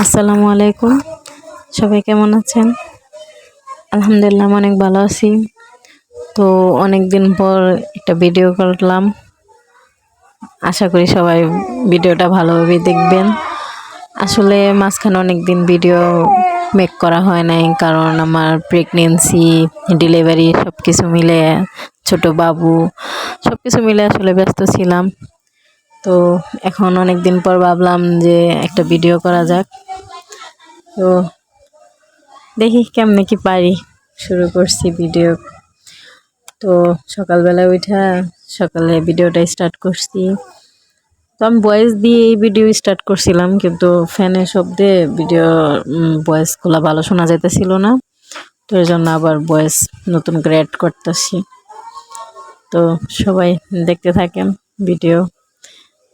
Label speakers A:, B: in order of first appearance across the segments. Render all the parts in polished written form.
A: আসসালামু আলাইকুম। সবাই কেমন আছেন? আলহামদুলিল্লাহ আমি অনেক ভালো আছি। তো অনেক দিন পর একটা ভিডিও করলাম। আশা করি সবাই ভিডিওটা ভালোভাবে দেখবেন। আসলে মাঝখানে অনেক দিন ভিডিও মেক করা হয় নাই, কারণ আমার প্রেগনেন্সি, ডেলিভারি সব কিছু মিলে, ছোট বাবু সব কিছু মিলে আসলে ব্যস্ত ছিলাম। তো এখন অনেক দিন পর ভাবলাম যে একটা ভিডিও করা যাক। তো দেখি কেমনে কি পারি, শুরু করছি ভিডিও। তো সকালবেলা উঠা সকালে ভিডিওটা স্টার্ট করছি। তো আমি ভয়েস দিয়ে এই ভিডিও স্টার্ট করছিলাম, কিন্তু ফ্যানের শব্দে ভিডিও ভয়েসগুলো ভালো শোনা যাইতেছিল না। তো এর জন্য আবার ভয়েস নতুন করে অ্যাড করতেছি। তো সবাই দেখতে থাকেন ভিডিও,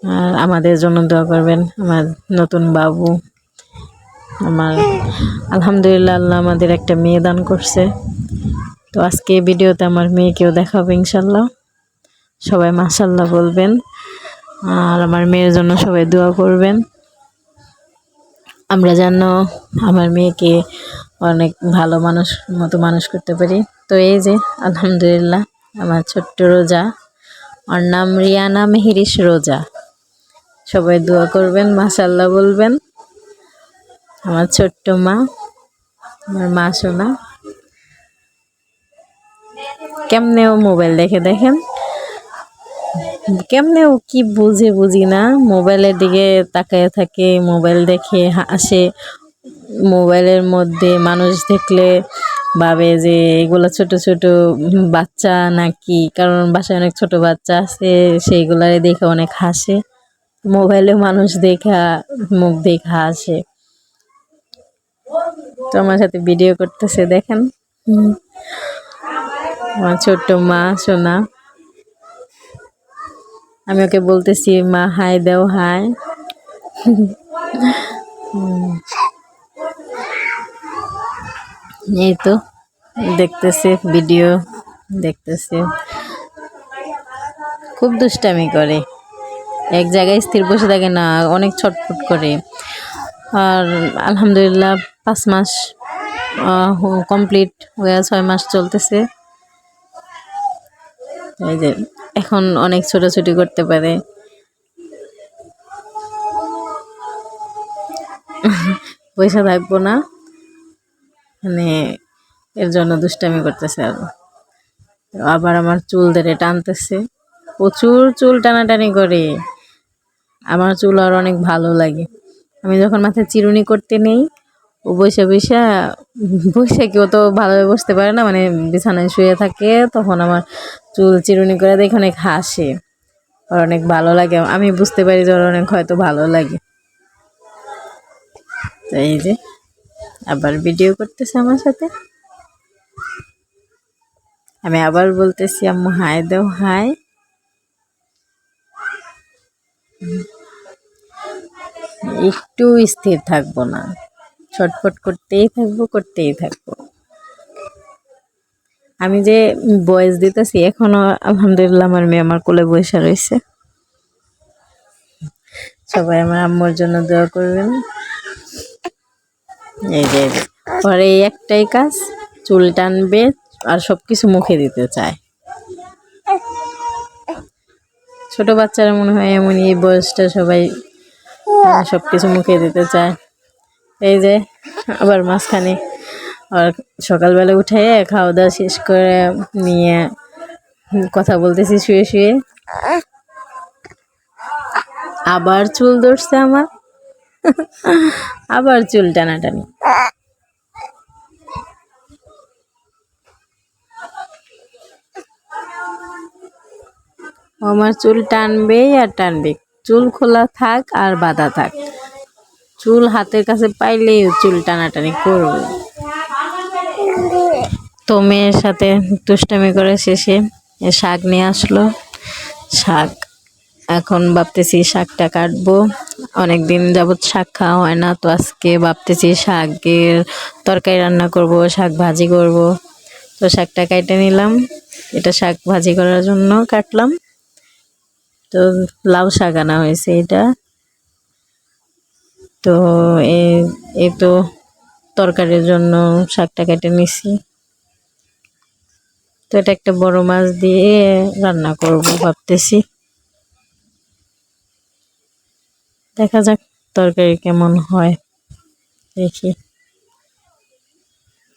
A: আর আমাদের জন্য দোয়া করবেন। আমার নতুন বাবু, আমার আলহামদুলিল্লাহ আল্লাহ আমাদের একটা মেয়ে দান করছে। তো আজকে এই ভিডিওতে আমার মেয়েকেও দেখাবো ইনশাল্লাহ। সবাই মাশাল্লাহ বলবেন, আর আমার মেয়ের জন্য সবাই দোয়া করবেন। আমরা যেন আমার মেয়েকে অনেক ভালো মানুষ করতে পারি। তো এই যে আলহামদুলিল্লাহ আমার ছোট্ট রোজা, ওর নাম রিয়ানা মেহেরিস রোজা। সবাই দোয়া করবেন, মাশাল্লাহ বলবেন। আমার ছোট্ট মা, আমার মা সোনা। কেমনেও মোবাইল দেখে দেখেন, কেমনেও কি বুঝি না, মোবাইলের দিকে তাকায় থাকে, মোবাইল দেখে হাসে। মোবাইলের মধ্যে মানুষ দেখলে ভাবে যে এগুলো ছোট ছোট বাচ্চা নাকি, কারণ বাসায় অনেক ছোট বাচ্চা আছে, সেইগুলারে দেখে অনেক হাসে। মোবাইলে মানুষ দেখা, মুখ দেখা হাসে। তো আমার সাথে ভিডিও করতেছে দেখেন, আমার ছোট্ট মা সোনা। আমি ওকে বলতেছি মা হাই দাও, হাই। এই তো দেখতেছে ভিডিও, দেখতেছে, খুব দুষ্টামি করে, এক জায়গায় স্থির বসে থাকে না, অনেক ছটফট করে। আর আলহামদুলিল্লাহ 5 মাস কমপ্লিট হয়ে 6 মাস চলতেছে। এই যে এখন অনেক ছোটাছুটি করতে পারে। পয়সা থাকবো না, মানে এর জন্য দুষ্টামি করতেছে। আর আবার আমার চুল ধরে টানতেছে, প্রচুর চুল টানাটানি করে। আমার চুল আর অনেক ভালো লাগে। আমি যখন মাথায় চিরুনি করতে নেই, ও বসে কেউ তো ভালোভাবে বসতে পারে না, মানে বিছানায় শুয়ে থাকে, তখন আমার চুল চিরুনি করে দেখে অনেক হাসে। ওর অনেক ভালো লাগে, আমি বুঝতে পারি যে ওর অনেক হয়তো ভালো লাগে। তো এই যে আবার ভিডিও করতেছে আমার সাথে। আমি আবার বলতেছি আম্মু হাই দাও, হাই। একটু স্থির থাকবো না, ছটফট করতেই থাকবো। আমি যে ভয়েস দিতেছি এখনো আলহামদুলিল্লাহ আমার মেয়ে আমার কোলে বসে রয়েছে। সবাই আমার আম্মুর জন্য দোয়া করবেন। এই যে পরে একটাই কাজ, চুল টানবে আর সবকিছু মুখে দিতে চায়। ছোট বাচ্চারা মনে হয় এমনই, এই বয়সটা সবাই সবকিছু মুখে দিতে চায়। এই যে আবার মাঝখানে আর সকালবেলা উঠে খাওয়া দাওয়া শেষ করে নিয়ে কথা বলতেছি শুয়ে শুয়ে, আবার চুল ধরছে আমার, আবার চুল টানাটানি। আমার চুল টানবেই আর টানবে, চুল খোলা থাক আর বাঁধা থাক, চুল হাতের কাছে পাইলেই চুল টানাটানি করবে। তো মেয়ের সাথে দুষ্টামি করে শেষে শাক নিয়ে আসলো। শাক এখন ভাবতেছি শাকটা কাটবো, অনেকদিন যাবৎ শাক খাওয়া হয় না, তো আজকে ভাবতেছি শাকের তরকারি রান্না করব, শাক ভাজি করব। তো শাকটা কেটে নিলাম, এটা শাক ভাজি করার জন্য কাটলাম। তো লাউ শাক আনা হয়েছে, এটা তো এই তো তরকারির জন্য শাকটা কেটে নিছি। তো এটা একটা বড় মাছ দিয়ে রান্না করব ভাবতেছি, দেখা যাক তরকারি কেমন হয়। দেখি,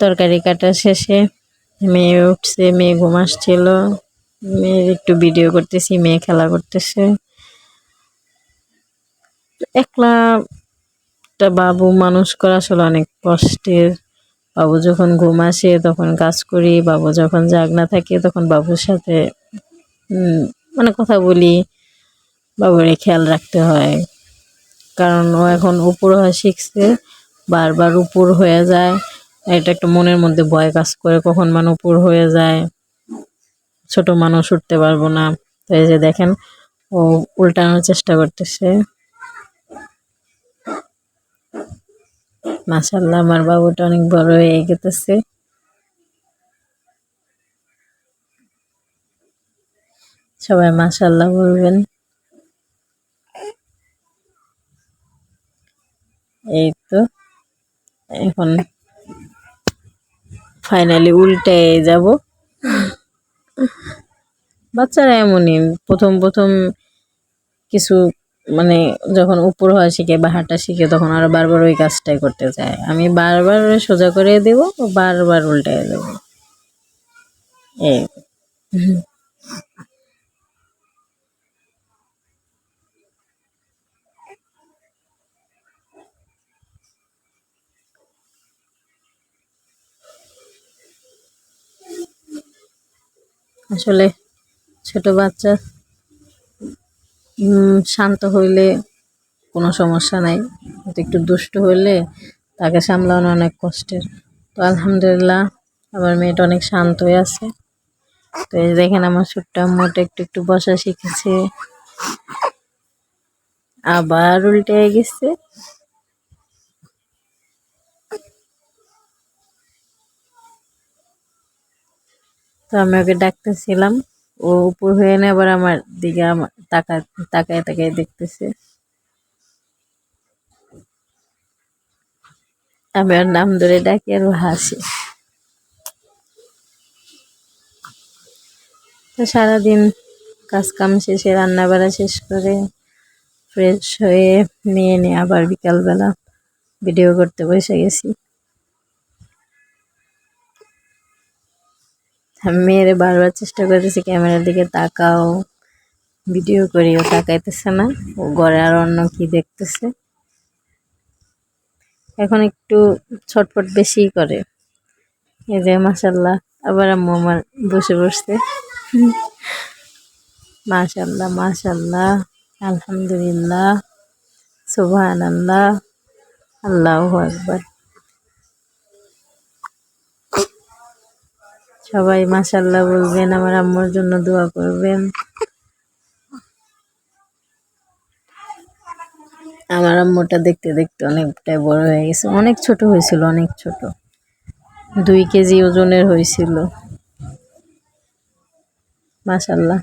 A: তরকারি কাটা শেষে মেয়ে উঠছে, মেয়ে ঘুম আসছিল, মেয়ের একটু ভিডিও করতেছি, মেয়ে খেলা করতেছে। একলা একটা বাবু মানুষ করা আসলে অনেক কষ্টের। বাবু যখন ঘুম আসে তখন কাজ করি, বাবু যখন জাগ না থাকে তখন বাবুর সাথে মানে কথা বলি, বাবুরে খেয়াল রাখতে হয়। কারণ ও এখন উপর হওয়া শিখছে, বারবার উপর হয়ে যায়, এটা একটা মনের মধ্যে ভয় কাজ করে কখন মানে উপর হয়ে যায়, ছোট মানুষ উঠতে পারবো না। তো এই যে দেখেন ও উল্টানোর চেষ্টা করতেছে। মাশাআল্লাহ আমার বাবুটা অনেক বড় হয়ে গেছে। সবাই মাশাআল্লাহ বলবেন। এই তো এখন ফাইনালি উল্টে যাব। বাচ্চারা এমনই, প্রথম প্রথম কিছু মানে যখন উপর হওয়া শিখে বা হাঁটা শিখে তখন আরো বারবার ওই কাজটাই করতে চায়। আমি বারবার সোজা করে দেব, বারবার উল্টায় দেব। এই আসলে ছোট বাচ্চা শান্ত হইলে কোনো সমস্যা নাই, কিন্তু একটু দুষ্ট হইলে তাকে সামলানো অনেক কষ্টের। তো আলহামদুলিল্লাহ আমার মেয়েটা অনেক শান্ত হয়ে আছে। তো এই দেখেন আমার ছোট্ট আম্মুটা একটু একটু বসা শিখেছে, আবার উল্টে গেছে। তো আমি ওকে ডাকতেছিলাম, ও উপর হয়ে না আবার আমার দিকে তাকায় তাকায় তাকায় দেখতেছে। আমি ওর নাম ধরে ডাকি আর ও হাসে। তো সারাদিন কাজ কাম শেষে রান্না বাড়া শেষ করে ফ্রেশ হয়ে মেয়ে নিয়ে আবার বিকালবেলা ভিডিও করতে বসে গেছি। আমি মেয়েরে বারবার চেষ্টা করতেছি ক্যামেরার দিকে তাকাও, ভিডিও করি, ও তাকাইতেছে না, ও ঘরে আর অন্য কি দেখতেছে। এখন একটু ছটফট বেশি করে। এই যে মাশাল্লাহ আবার আম্মু আমার বসে বসছে। মাশাল্লাহ মাশাল্লাহ, আলহামদুলিল্লাহ, সুবহানাল্লাহ, আল্লাহু আকবার। সবাই মাশাল্লাহ বলবেন, আমার আম্মুর জন্য দোয়া করবেন। আমার আম্মুটা দেখতে দেখতে অনেকটাই বড় হয়ে গেছে, অনেক ছোট হয়েছিল, অনেক ছোট, 2 কেজি ওজনের হয়েছিল। মাশাল্লাহ।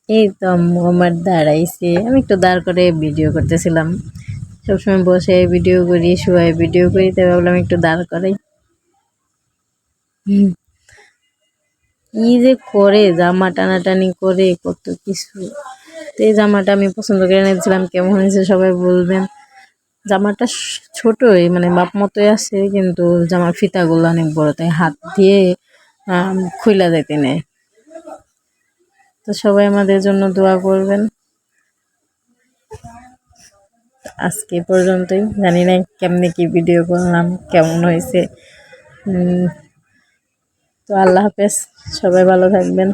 A: এই তো আম্মু আমার দাঁড়াইছে, আমি একটু দাঁড় করে ভিডিও করতেছিলাম। সবসময় বসে ভিডিও করি, শুয়ে ভিডিও করি, তাই ভাবলাম একটু দাঁড় করাই। কি যে করে, জামা টানাটানি করে কত কিছু। তো এই জামাটা আমি পছন্দ করে নিয়েছিলাম, কেমন হয়েছে সবাই বলবেন। জামাটা ছোটই মানে বাপ মতোই আছে, কিন্তু জামার ফিতাগুলো অনেক বড়, তাই হাত দিয়ে খুইলা যাইতে নেয়। তো সবাই আমাদের জন্য দোয়া করবেন। আজকে পর্যন্তই, জানি না কেমনে কি ভিডিও করলাম, কেমন হয়েছে। তো আল্লাহ হাফেজ, সবাই ভালো থাকবেন।